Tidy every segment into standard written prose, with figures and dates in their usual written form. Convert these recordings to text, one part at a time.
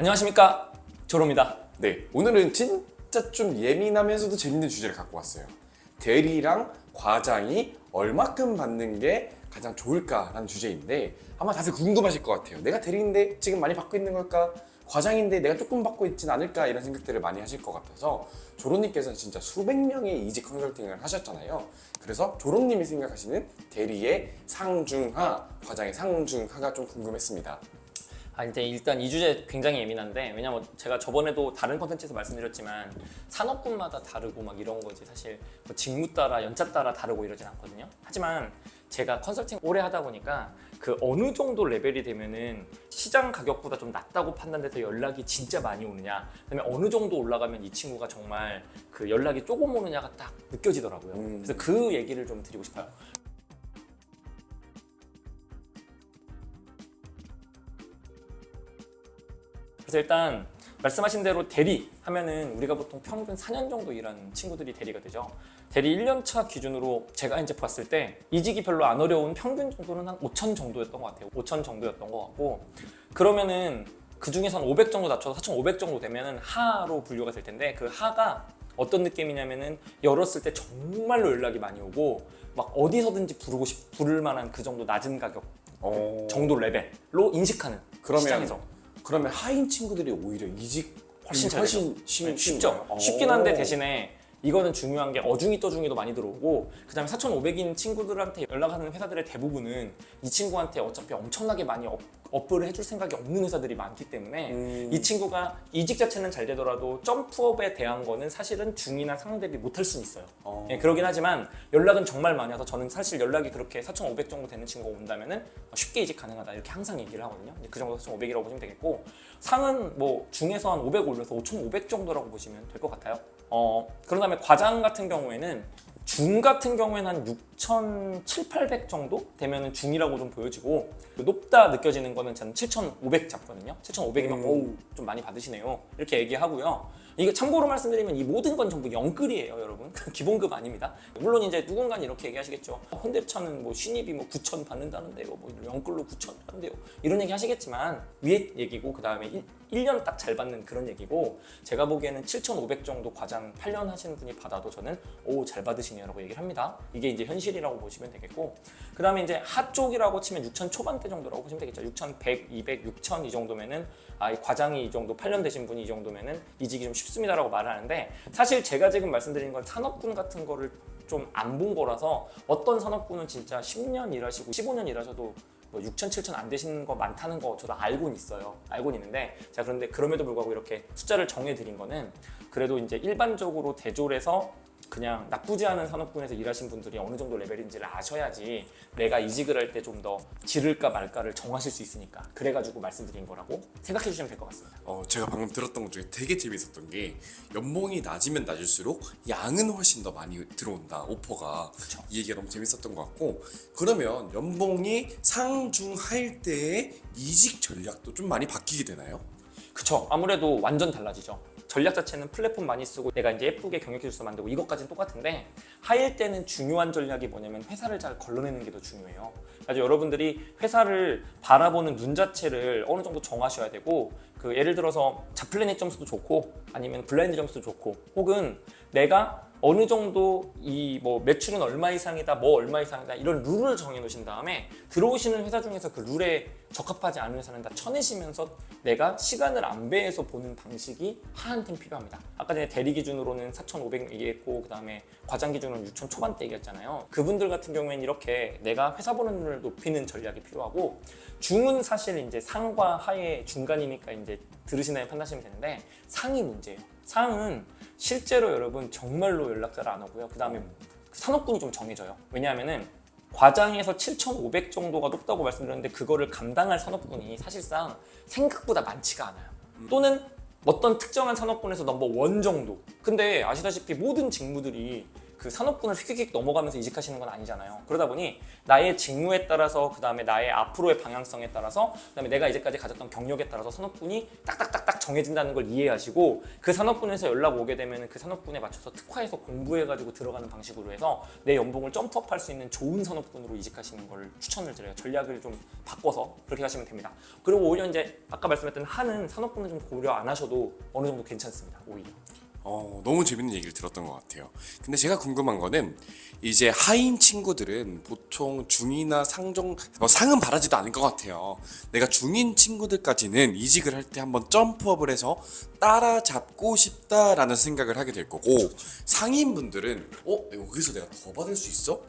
안녕하십니까, 조로입니다. 네, 오늘은 진짜 좀 예민하면서도 재밌는 주제를 갖고 왔어요. 대리랑 과장이 얼마큼 받는 게 가장 좋을까라는 주제인데 아마 다들 궁금하실 것 같아요. 내가 대리인데 지금 많이 받고 있는 걸까? 과장인데 내가 조금 받고 있진 않을까? 이런 생각들을 많이 하실 것 같아서 조로님께서는 진짜 수백 명의 이직 컨설팅을 하셨잖아요. 그래서 조로님이 생각하시는 대리의 상중하, 과장의 상중하가 좀 궁금했습니다. 이제 일단 이 주제 굉장히 예민한데, 왜냐면 제가 저번에도 다른 컨텐츠에서 말씀드렸지만 산업군마다 다르고 막 이런 거지, 사실 뭐 직무 따라 연차 따라 다르고 이러진 않거든요. 하지만 제가 컨설팅 오래 하다 보니까 그 어느 정도 레벨이 되면은 시장 가격보다 좀 낮다고 판단돼서 연락이 진짜 많이 오느냐, 그다음에 어느 정도 올라가면 이 친구가 정말 그 연락이 조금 오느냐가 딱 느껴지더라고요. 그래서 그 얘기를 좀 드리고 싶어요. 그래서 일단 말씀하신 대로 대리 하면은 우리가 보통 평균 4년 정도 일하는 친구들이 대리가 되죠. 대리 1년차 기준으로 제가 이제 봤을 때 이직이 별로 안 어려운 평균 정도는 한 5천 정도였던 것 같아요. 5천 정도였던 것 같고, 그러면은 그 중에서 한 500 정도 낮춰서 4,500 정도 되면은 하로 분류가 될 텐데, 그 하가 어떤 느낌이냐면은 열었을 때 정말로 연락이 많이 오고 막 어디서든지 부를 만한 그 정도 낮은 가격 정도 레벨로 인식하는 시장에서. 그러면 하인 친구들이 오히려 이직 훨씬 잘 되죠. 쉽죠. 쉽죠. 쉽긴 한데 대신에 이거는 중요한 게 어중이 떠중이도 많이 들어오고, 그 다음에 4,500인 친구들한테 연락하는 회사들의 대부분은 이 친구한테 어차피 엄청나게 많이 업을 해줄 생각이 없는 회사들이 많기 때문에 이 친구가 이직 자체는 잘 되더라도 점프업에 대한 거는 사실은 중이나 상 대비 못할 수는 있어요. 예, 그러긴 하지만 연락은 정말 많이 와서 저는 사실 연락이 그렇게 4,500 정도 되는 친구가 온다면은 쉽게 이직 가능하다 이렇게 항상 얘기를 하거든요. 그 정도 4,500이라고 보시면 되겠고, 상은 뭐 중에서 한 500 올려서 5,500 정도라고 보시면 될 것 같아요. 그런 다음에 과장 같은 경우에는 중 같은 경우에는 한 6,700, 800 정도 되면은 중이라고 좀 보여지고, 높다 느껴지는 거는 저는 7,500 잡거든요. 7,500이면 오우 좀 많이 받으시네요 이렇게 얘기하고요. 이게 참고로 말씀드리면 이 모든 건 전부 영끌이에요, 여러분. 기본급 아닙니다. 물론 이제 누군가는 이렇게 얘기하시겠죠. 현대차는 뭐 신입이 뭐 9,000 받는다는데요, 뭐 영끌로 9,000 하는데요, 이런 얘기 하시겠지만 위에 얘기고, 그 다음에 1년 딱 잘 받는 그런 얘기고, 제가 보기에는 7,500 정도 과장 8년 하시는 분이 받아도 저는 오 잘 받으시네요 라고 얘기를 합니다. 이게 이제 현실이라고 보시면 되겠고, 그 다음에 이제 하 쪽이라고 치면 6,000 초반대 정도라고 보시면 되겠죠. 6,100, 200, 6,000 이 정도면은 이 과장이 이 정도 8년 되신 분이 이 정도면은 이직이 좀 쉽습니다라고 말을 하는데, 사실 제가 지금 말씀드리는 건 산업군 같은 거를 좀 안 본 거라서, 어떤 산업군은 진짜 10년 일하시고 15년 일하셔도 뭐 6천, 7천 안 되시는 거 많다는 거 저도 알고는 있어요. 알고는 있는데, 자, 그런데 그럼에도 불구하고 이렇게 숫자를 정해드린 거는 그래도 이제 일반적으로 대졸에서 그냥 나쁘지 않은 산업군에서 일하신 분들이 어느 정도 레벨인지를 아셔야지 내가 이직을 할 때 좀 더 지를까 말까를 정하실 수 있으니까, 그래가지고 말씀드린 거라고 생각해 주시면 될 것 같습니다. 제가 방금 들었던 것 중에 되게 재밌었던 게, 연봉이 낮으면 낮을수록 양은 훨씬 더 많이 들어온다, 오퍼가. 그쵸. 이 얘기가 너무 재밌었던 것 같고, 그러면 연봉이 상중하일 때의 이직 전략도 좀 많이 바뀌게 되나요? 그쵸. 아무래도 완전 달라지죠. 전략 자체는 플랫폼 많이 쓰고 내가 이제 예쁘게 경력기술서 만들고 이것까지는 똑같은데, 하일 때는 중요한 전략이 뭐냐면 회사를 잘 걸러내는 게 더 중요해요. 그래서 여러분들이 회사를 바라보는 눈 자체를 어느 정도 정하셔야 되고, 그 예를 들어서 자플래닛 점수도 좋고 아니면 블라인드 점수도 좋고, 혹은 내가 어느 정도 이 뭐 매출은 얼마 이상이다, 뭐 얼마 이상이다, 이런 룰을 정해 놓으신 다음에 들어오시는 회사 중에서 그 룰에 적합하지 않은 회사는 다 쳐내시면서 내가 시간을 안배해서 보는 방식이 하한테는 필요합니다. 아까 전에 대리 기준으로는 4,500 얘기했고, 그 다음에 과장 기준으로는 6,000 초반대 얘기했잖아요. 그분들 같은 경우에는 이렇게 내가 회사 보는 눈을 높이는 전략이 필요하고, 중은 사실 이제 상과 하의 중간이니까 이제 들으시나요 판단하시면 되는데, 상이 문제예요. 상은 실제로 여러분 정말로 연락자를 안 오고요. 그 다음에 산업군이 좀 정해져요. 왜냐하면은 과장에서 7,500 정도가 높다고 말씀드렸는데, 그거를 감당할 산업군이 사실상 생각보다 많지가 않아요. 또는 어떤 특정한 산업군에서 넘버 원 정도. 근데 아시다시피 모든 직무들이 그 산업군을 휙휙 넘어가면서 이직하시는 건 아니잖아요. 그러다 보니 나의 직무에 따라서 그 다음에 나의 앞으로의 방향성에 따라서 그 다음에 내가 이제까지 가졌던 경력에 따라서 산업군이 딱딱딱딱 정해진다는 걸 이해하시고 그 산업군에서 연락 오게 되면 그 산업군에 맞춰서 특화해서 공부해가지고 들어가는 방식으로 해서 내 연봉을 점프업할 수 있는 좋은 산업군으로 이직하시는 걸 추천을 드려요. 전략을 좀 바꿔서 그렇게 하시면 됩니다. 그리고 오히려 이제 아까 말씀했던 하는 산업군은 좀 고려 안 하셔도 어느 정도 괜찮습니다. 오히려. 너무 재밌는 얘기를 들었던 것 같아요. 근데 제가 궁금한 거는 이제 하인 친구들은 보통 중이나 상종 상은 바라지도 않을 것 같아요. 내가 중인 친구들까지는 이직을 할 때 한번 점프업을 해서 따라잡고 싶다라는 생각을 하게 될 거고, 상인분들은 여기서 내가 더 받을 수 있어?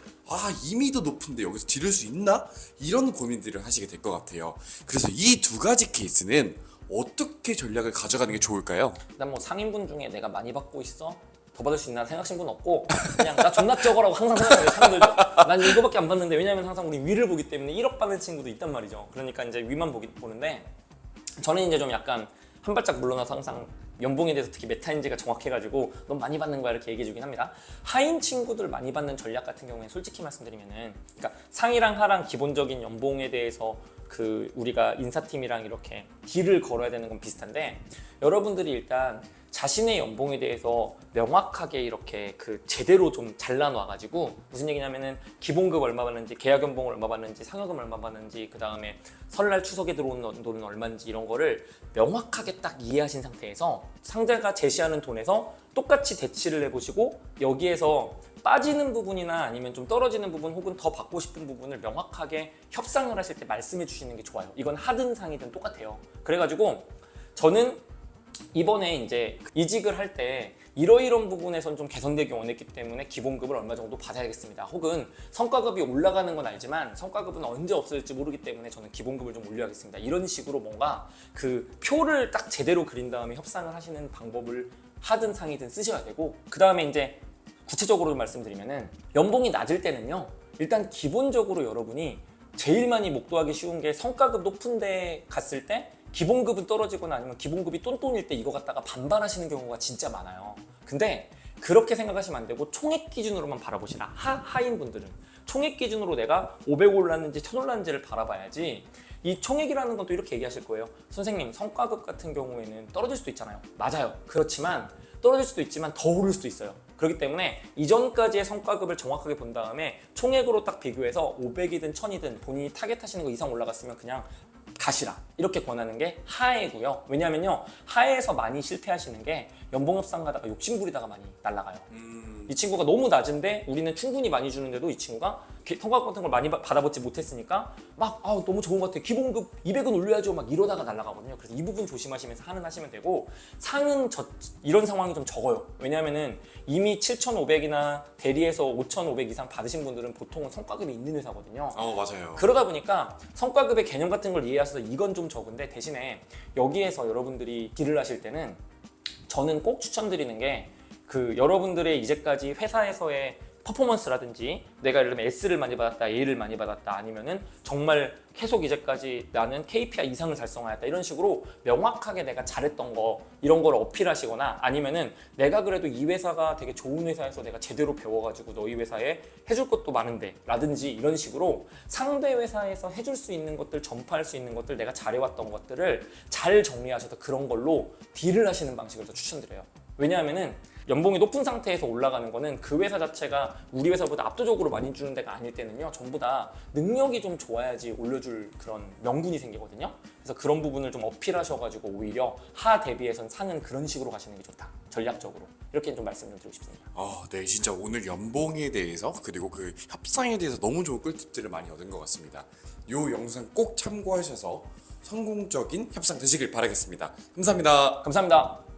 이미 더 높은데 여기서 지를 수 있나? 이런 고민들을 하시게 될 것 같아요. 그래서 이 두 가지 케이스는 어떻게 전략을 가져가는 게 좋을까요? 일단 뭐 상인분 중에 내가 많이 받고 있어? 더 받을 수 있나 생각하신 분 없고 그냥 나 존나 적어라고 항상 생각해요. 사람들도 난 이거밖에 안 받는데, 왜냐면 항상 우리 위를 보기 때문에 1억 받는 친구도 있단 말이죠. 그러니까 이제 위만 보는데, 저는 이제 좀 약간 한 발짝 물러나서 항상 연봉에 대해서 특히 메타인지가 정확해가지고 넌 많이 받는 거야 이렇게 얘기해 주긴 합니다. 하인 친구들 많이 받는 전략 같은 경우에 솔직히 말씀드리면은, 그러니까 상이랑 하랑 기본적인 연봉에 대해서 그 우리가 인사팀이랑 이렇게 딜을 걸어야 되는 건 비슷한데, 여러분들이 일단 자신의 연봉에 대해서 명확하게 이렇게 그 제대로 좀 잘라놔가지고, 무슨 얘기냐면은 기본급 얼마 받는지, 계약 연봉을 얼마 받는지, 상여금 얼마 받는지, 그 다음에 설날 추석에 들어오는 돈은 얼마인지 이런 거를 명확하게 딱 이해하신 상태에서 상대가 제시하는 돈에서 똑같이 대치를 해보시고, 여기에서 빠지는 부분이나 아니면 좀 떨어지는 부분 혹은 더 받고 싶은 부분을 명확하게 협상을 하실 때 말씀해 주시는 게 좋아요. 이건 하든 상이든 똑같아요. 그래가지고 저는 이번에 이제 이직을 할 때 이러이런 부분에선 좀 개선되기 원했기 때문에 기본급을 얼마 정도 받아야겠습니다. 혹은 성과급이 올라가는 건 알지만 성과급은 언제 없어질지 모르기 때문에 저는 기본급을 좀 올려야겠습니다. 이런 식으로 뭔가 그 표를 딱 제대로 그린 다음에 협상을 하시는 방법을 하든 상이든 쓰셔야 되고, 그 다음에 이제 구체적으로 말씀드리면은 연봉이 낮을 때는요, 일단 기본적으로 여러분이 제일 많이 목도하기 쉬운 게 성과급 높은 데 갔을 때 기본급은 떨어지거나 아니면 기본급이 똔똔일 때 이거 갖다가 반발하시는 경우가 진짜 많아요. 근데 그렇게 생각하시면 안 되고 총액 기준으로만 바라보시라. 하인 분들은 총액 기준으로 내가 500 올랐는지 1000 올랐는지를 바라봐야지. 이 총액이라는 건 또 이렇게 얘기하실 거예요. 선생님, 성과급 같은 경우에는 떨어질 수도 있잖아요. 맞아요. 그렇지만 떨어질 수도 있지만 더 오를 수도 있어요. 그렇기 때문에 이전까지의 성과급을 정확하게 본 다음에 총액으로 딱 비교해서 500이든 1000이든 본인이 타겟하시는 거 이상 올라갔으면 그냥 가시라, 이렇게 권하는 게 하해고요. 왜냐면요, 하해에서 많이 실패하시는 게 연봉 협상 가다가 욕심 부리다가 많이 날아가요. 이 친구가 너무 낮은데 우리는 충분히 많이 주는데도 이 친구가 성과급 같은 걸 많이 받아보지 못했으니까 막 너무 좋은 것 같아, 기본급 200은 올려야죠, 막 이러다가 날아가거든요. 그래서 이 부분 조심하시면서 하는 하시면 되고, 상은 이런 상황이 좀 적어요. 왜냐면은 이미 7,500이나 대리에서 5,500 이상 받으신 분들은 보통은 성과급이 있는 회사거든요. 맞아요. 그러다 보니까 성과급의 개념 같은 걸 이해하셔서 이건 좀 적은데, 대신에 여기에서 여러분들이 딜을 하실 때는 저는 꼭 추천드리는 게, 그 여러분들의 이제까지 회사에서의 퍼포먼스라든지 내가 예를 들면 S를 많이 받았다, A를 많이 받았다, 아니면은 정말 계속 이제까지 나는 KPI 이상을 달성하였다, 이런 식으로 명확하게 내가 잘했던 거 이런 걸 어필하시거나, 아니면은 내가 그래도 이 회사가 되게 좋은 회사에서 내가 제대로 배워가지고 너희 회사에 해줄 것도 많은데 라든지, 이런 식으로 상대 회사에서 해줄 수 있는 것들, 전파할 수 있는 것들, 내가 잘해왔던 것들을 잘 정리하셔서 그런 걸로 딜을 하시는 방식을 더 추천드려요. 왜냐하면은 연봉이 높은 상태에서 올라가는 거는 그 회사 자체가 우리 회사보다 압도적으로 많이 주는 데가 아닐 때는요, 전부 다 능력이 좀 좋아야지 올려줄 그런 명분이 생기거든요. 그래서 그런 부분을 좀 어필하셔가지고 오히려 하 대비해선 상은 그런 식으로 가시는 게 좋다, 전략적으로. 이렇게 좀 말씀 좀 드리고 싶습니다. 네, 진짜 오늘 연봉에 대해서 그리고 그 협상에 대해서 너무 좋은 꿀팁들을 많이 얻은 것 같습니다. 이 영상 꼭 참고하셔서 성공적인 협상 되시길 바라겠습니다. 감사합니다. 감사합니다.